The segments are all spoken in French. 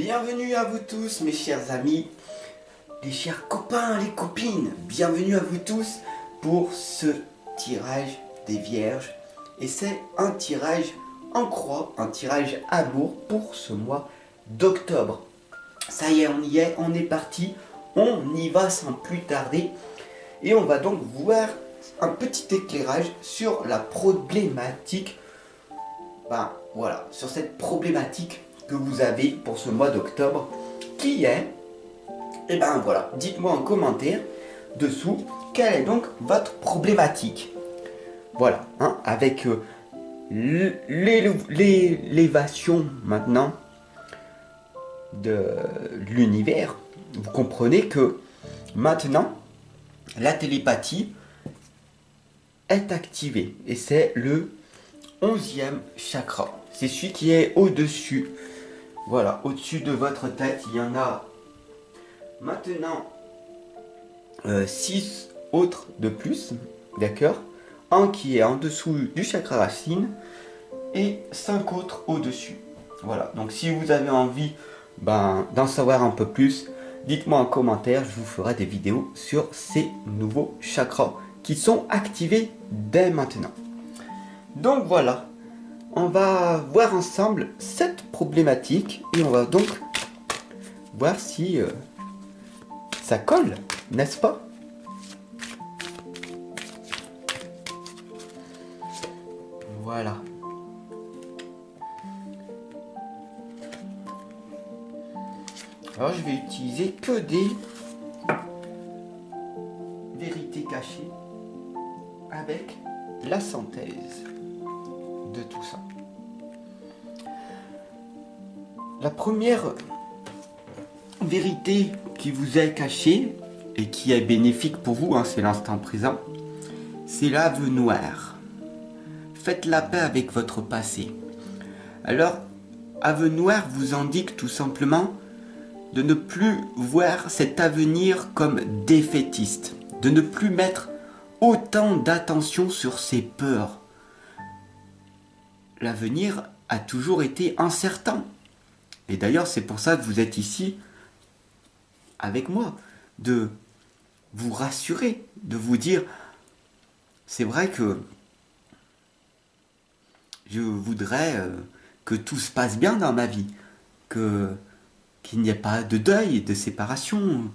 Bienvenue à vous tous mes chers amis, les chers copains, les copines. Bienvenue à vous tous pour ce tirage des vierges. Et c'est un tirage en croix, un tirage amour pour ce mois d'octobre. Ça y est, on est parti, on y va sans plus tarder. Et on va donc voir un petit éclairage sur la problématique. Voilà, sur cette problématique que vous avez pour ce mois d'octobre, qui est, voilà, dites-moi en commentaire dessous, quelle est donc votre problématique. Voilà, avec l'élévation maintenant de l'univers, vous comprenez que maintenant, la télépathie est activée, et c'est le 11e chakra. C'est celui qui est au-dessus. Voilà, au-dessus de votre tête, il y en a maintenant 6 autres de plus, d'accord? Un qui est en dessous du chakra racine et 5 autres au-dessus. Voilà, donc si vous avez envie d'en savoir un peu plus, dites-moi en commentaire, je vous ferai des vidéos sur ces nouveaux chakras qui sont activés dès maintenant. Donc voilà. On va voir ensemble cette problématique et on va donc voir si ça colle, n'est-ce pas? Voilà. Alors je vais utiliser que des vérités cachées avec la synthèse de tout ça. La première vérité qui vous est cachée et qui est bénéfique pour vous, c'est l'instant présent, c'est l'ave noire. Faites la paix avec votre passé. Alors, ave noire vous indique tout simplement de ne plus voir cet avenir comme défaitiste, de ne plus mettre autant d'attention sur ses peurs. L'avenir a toujours été incertain. Et d'ailleurs, c'est pour ça que vous êtes ici avec moi, de vous rassurer, de vous dire, c'est vrai que je voudrais que tout se passe bien dans ma vie, qu'il n'y ait pas de deuil, de séparation,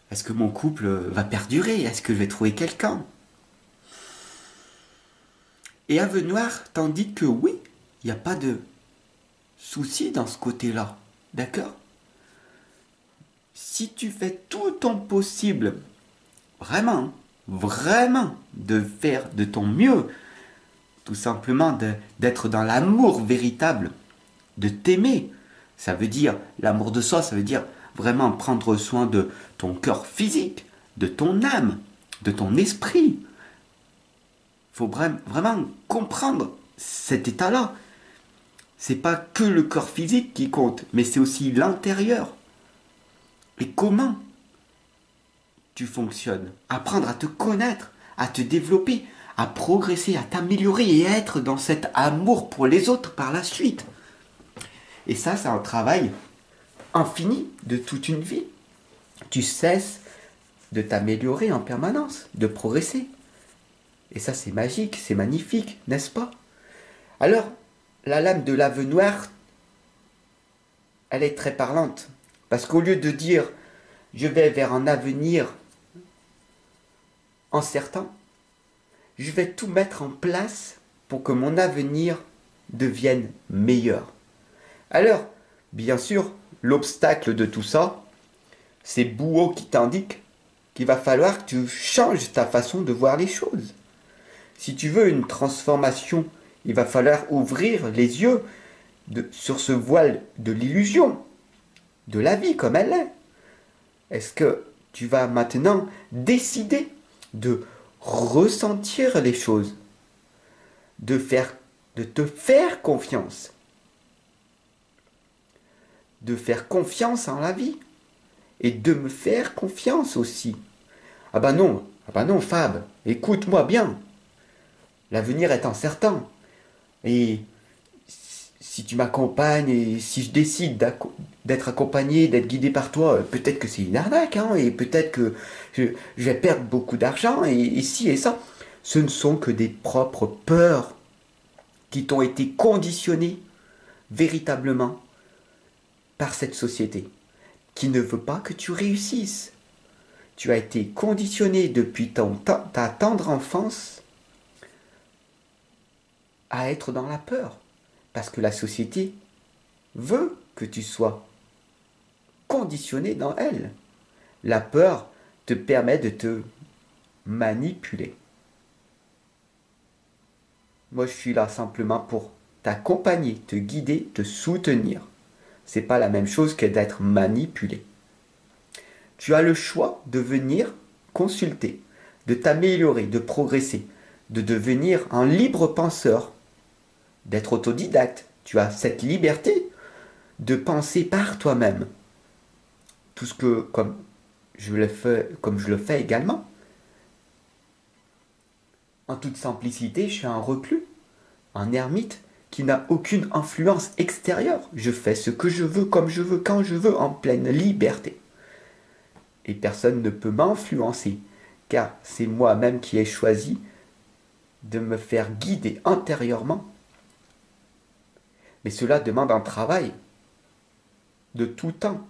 est-ce que mon couple va perdurer, est-ce que je vais trouver quelqu'un? Et Ave Noire t'indique que oui, il n'y a pas de souci dans ce côté-là, d'accord? Si tu fais tout ton possible, vraiment, vraiment, de faire de ton mieux, tout simplement d'être dans l'amour véritable, de t'aimer, ça veut dire, l'amour de soi, ça veut dire vraiment prendre soin de ton corps physique, de ton âme, de ton esprit. Il faut vraiment comprendre cet état-là. C'est pas que le corps physique qui compte, mais c'est aussi l'intérieur. Et comment tu fonctionnes. Apprendre à te connaître, à te développer, à progresser, à t'améliorer et à être dans cet amour pour les autres par la suite. Et ça, c'est un travail infini de toute une vie. Tu cesses de t'améliorer en permanence, de progresser. Et ça, c'est magique, c'est magnifique, n'est-ce pas? Alors, la lame de l'ave noire, elle est très parlante. Parce qu'au lieu de dire « je vais vers un avenir incertain », je vais tout mettre en place pour que mon avenir devienne meilleur. Alors, bien sûr, l'obstacle de tout ça, c'est Bouhou qui t'indique qu'il va falloir que tu changes ta façon de voir les choses. Si tu veux une transformation, il va falloir ouvrir les yeux sur ce voile de l'illusion, de la vie comme elle est. Est-ce que tu vas maintenant décider de ressentir les choses, de te faire confiance, de faire confiance en la vie et de me faire confiance aussi. Ah bah non Fab, écoute-moi bien. L'avenir est incertain. Et si tu m'accompagnes et si je décide d'être accompagné, d'être guidé par toi, peut-être que c'est une arnaque, hein, et peut-être que je vais perdre beaucoup d'argent, et ci et ça. Ce ne sont que des propres peurs qui t'ont été conditionnées véritablement par cette société, qui ne veut pas que tu réussisses. Tu as été conditionné depuis ta tendre enfance à être dans la peur, parce que la société veut que tu sois conditionné dans elle. La peur te permet de te manipuler. Moi, je suis là simplement pour t'accompagner, te guider, te soutenir. C'est pas la même chose que d'être manipulé. Tu as le choix de venir consulter, de t'améliorer, de progresser, de devenir un libre penseur, d'être autodidacte. Tu as cette liberté de penser par toi-même. Tout ce que, comme comme je le fais également. En toute simplicité, je suis un reclus, un ermite qui n'a aucune influence extérieure. Je fais ce que je veux, comme je veux, quand je veux, en pleine liberté. Et personne ne peut m'influencer, car c'est moi-même qui ai choisi de me faire guider intérieurement. Mais cela demande un travail de tout temps.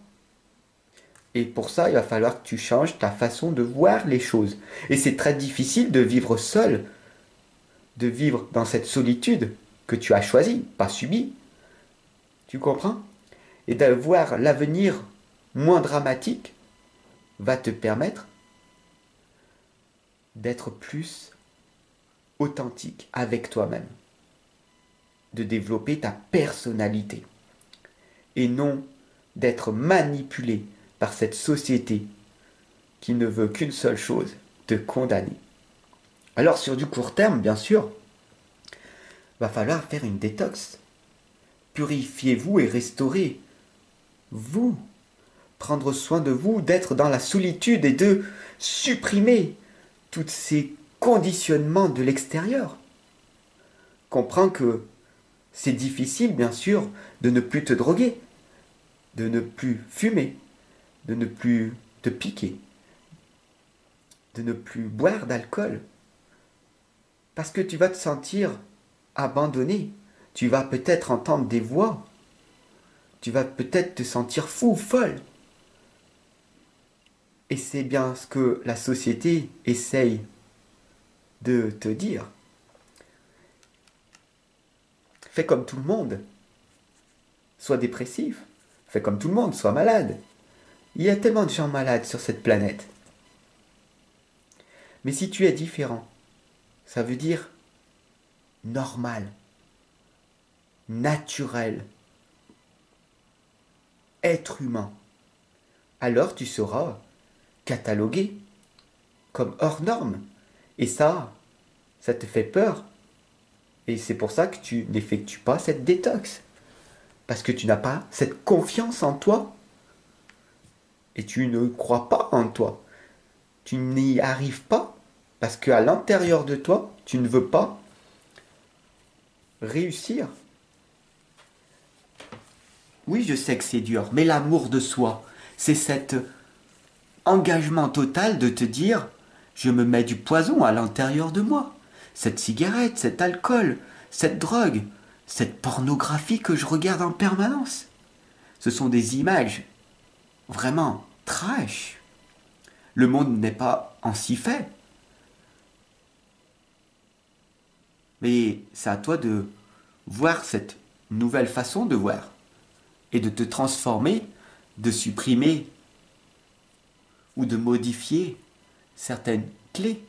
Et pour ça, il va falloir que tu changes ta façon de voir les choses. Et c'est très difficile de vivre seul, de vivre dans cette solitude que tu as choisie, pas subie. Tu comprends? Et de voir l'avenir moins dramatique va te permettre d'être plus authentique avec toi-même, de développer ta personnalité et non d'être manipulé par cette société qui ne veut qu'une seule chose, te condamner. Alors sur du court terme, bien sûr, va falloir faire une détox. Purifiez-vous et restaurez-vous. Prendre soin de vous, d'être dans la solitude et de supprimer tous ces conditionnements de l'extérieur. Comprends que c'est difficile, bien sûr, de ne plus te droguer, de ne plus fumer, de ne plus te piquer, de ne plus boire d'alcool. Parce que tu vas te sentir abandonné. Tu vas peut-être entendre des voix. Tu vas peut-être te sentir fou, folle. Et c'est bien ce que la société essaye de te dire. Fais comme tout le monde. Sois dépressif. Fais comme tout le monde, sois malade. Il y a tellement de gens malades sur cette planète. Mais si tu es différent, ça veut dire normal, naturel, être humain. Alors tu seras catalogué comme hors norme. Et ça te fait peur. Et c'est pour ça que tu n'effectues pas cette détox. Parce que tu n'as pas cette confiance en toi. Et tu ne crois pas en toi. Tu n'y arrives pas. Parce qu'à l'intérieur de toi, tu ne veux pas réussir. Oui, je sais que c'est dur, mais l'amour de soi, c'est cet engagement total de te dire, je me mets du poison à l'intérieur de moi. Cette cigarette, cet alcool, cette drogue, cette pornographie que je regarde en permanence. Ce sont des images vraiment trash. Le monde n'est pas ainsi fait. Mais c'est à toi de voir cette nouvelle façon de voir et de te transformer, de supprimer ou de modifier certaines clés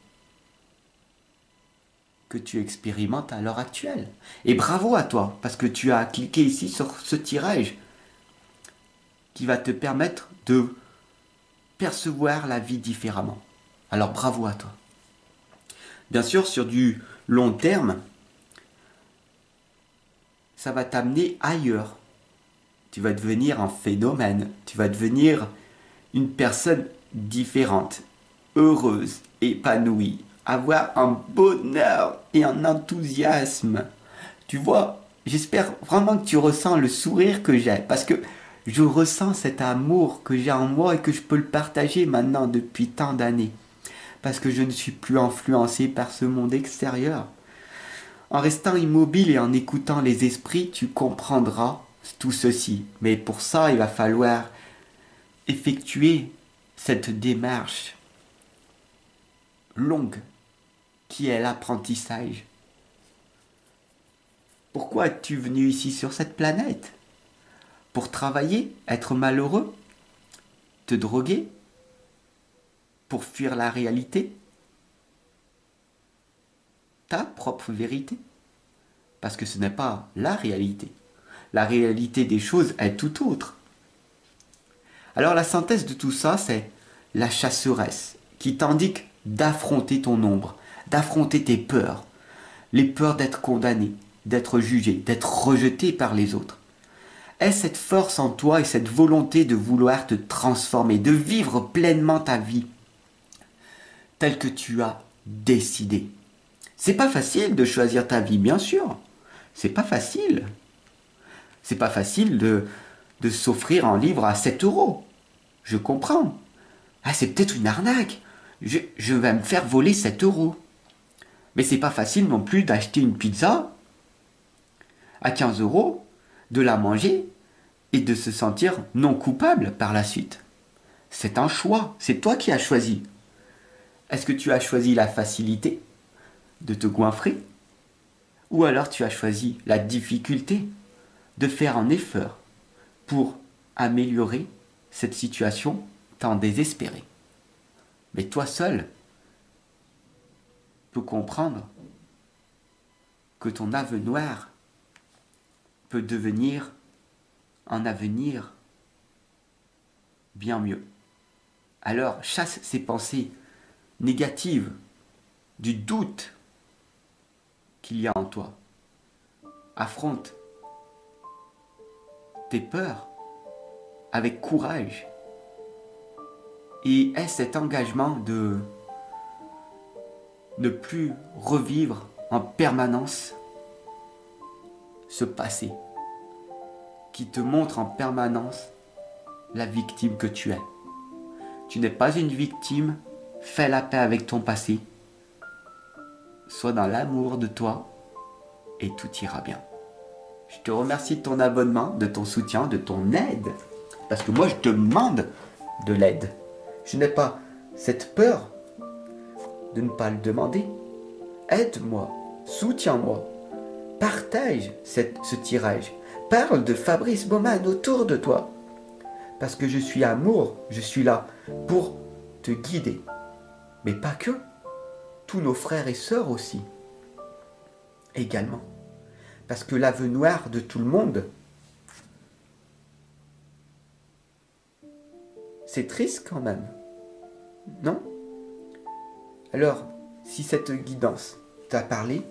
que tu expérimentes à l'heure actuelle. Et bravo à toi, parce que tu as cliqué ici sur ce tirage qui va te permettre de percevoir la vie différemment. Alors bravo à toi. Bien sûr, sur du long terme, ça va t'amener ailleurs. Tu vas devenir un phénomène, tu vas devenir une personne différente, heureuse, épanouie, avoir un bonheur et un enthousiasme. Tu vois, J'espère vraiment que tu ressens le sourire que j'ai, parce que je ressens cet amour que j'ai en moi et que je peux le partager maintenant depuis tant d'années, parce que je ne suis plus influencé par ce monde extérieur. En restant immobile et en écoutant les esprits, tu comprendras tout ceci. Mais pour ça, il va falloir effectuer cette démarche longue qui est l'apprentissage. Pourquoi es-tu venu ici sur cette planète? Pour travailler, être malheureux, te droguer, pour fuir la réalité, ta propre vérité. Parce que ce n'est pas la réalité. La réalité des choses est tout autre. Alors la synthèse de tout ça, c'est la chasseresse qui t'indique d'affronter ton ombre, d'affronter tes peurs, les peurs d'être condamné, d'être jugé, d'être rejeté par les autres. Aie cette force en toi et cette volonté de vouloir te transformer, de vivre pleinement ta vie telle que tu as décidé. C'est pas facile de choisir ta vie, bien sûr. C'est pas facile. C'est pas facile de s'offrir un livre à 7 euros. Je comprends. Ah, c'est peut-être une arnaque. Je vais me faire voler 7 euros. Mais c'est pas facile non plus d'acheter une pizza à 15 euros, de la manger et de se sentir non coupable par la suite. C'est un choix. C'est toi qui as choisi. Est-ce que tu as choisi la facilité de te goinfrer? Ou alors tu as choisi la difficulté de faire un effort pour améliorer cette situation tant désespérée? Mais toi seul peux comprendre que ton avenir peut devenir un avenir bien mieux. Alors chasse ces pensées négatives, du doute qu'il y a en toi. Affronte tes peurs avec courage et aie cet engagement de ne plus revivre en permanence ce passé qui te montre en permanence la victime que tu es. Tu n'es pas une victime, fais la paix avec ton passé, sois dans l'amour de toi et tout ira bien. Je te remercie de ton abonnement, de ton soutien, de ton aide, parce que moi je te demande de l'aide. Je n'ai pas cette peur de ne pas le demander. Aide-moi, soutiens-moi, partage ce tirage. Parle de Fabrice Baumann autour de toi. Parce que je suis amour, je suis là pour te guider. Mais pas que, tous nos frères et sœurs aussi. Également. Parce que l'avenir de tout le monde, c'est triste quand même. Non? Alors, si cette guidance t'a parlé,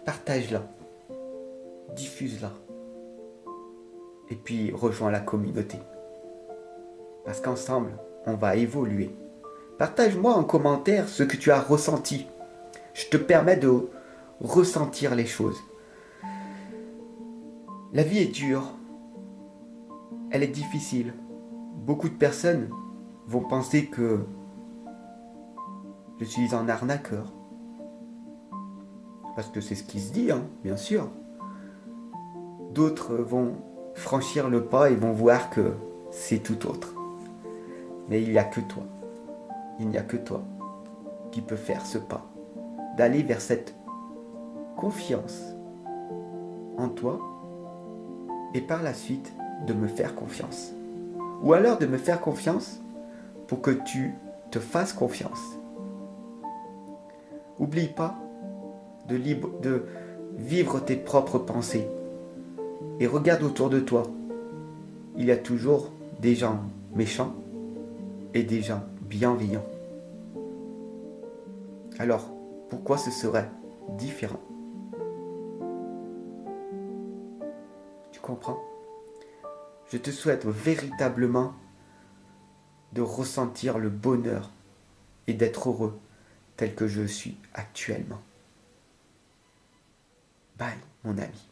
partage-la, diffuse-la, et puis rejoins la communauté. Parce qu'ensemble, on va évoluer. Partage-moi en commentaire ce que tu as ressenti. Je te permets de ressentir les choses. La vie est dure. Elle est difficile. Beaucoup de personnes vont penser que je suis un arnaqueur. Parce que c'est ce qui se dit, hein, bien sûr. D'autres vont franchir le pas et vont voir que c'est tout autre. Mais il n'y a que toi. Il n'y a que toi qui peux faire ce pas. D'aller vers cette confiance en toi et par la suite de me faire confiance. Ou alors de me faire confiance pour que tu te fasses confiance. Oublie pas de vivre tes propres pensées. Et regarde autour de toi. Il y a toujours des gens méchants et des gens bienveillants. Alors, pourquoi ce serait différent? Tu comprends? Je te souhaite véritablement de ressentir le bonheur et d'être heureux tel que je suis actuellement. Bye, mon ami.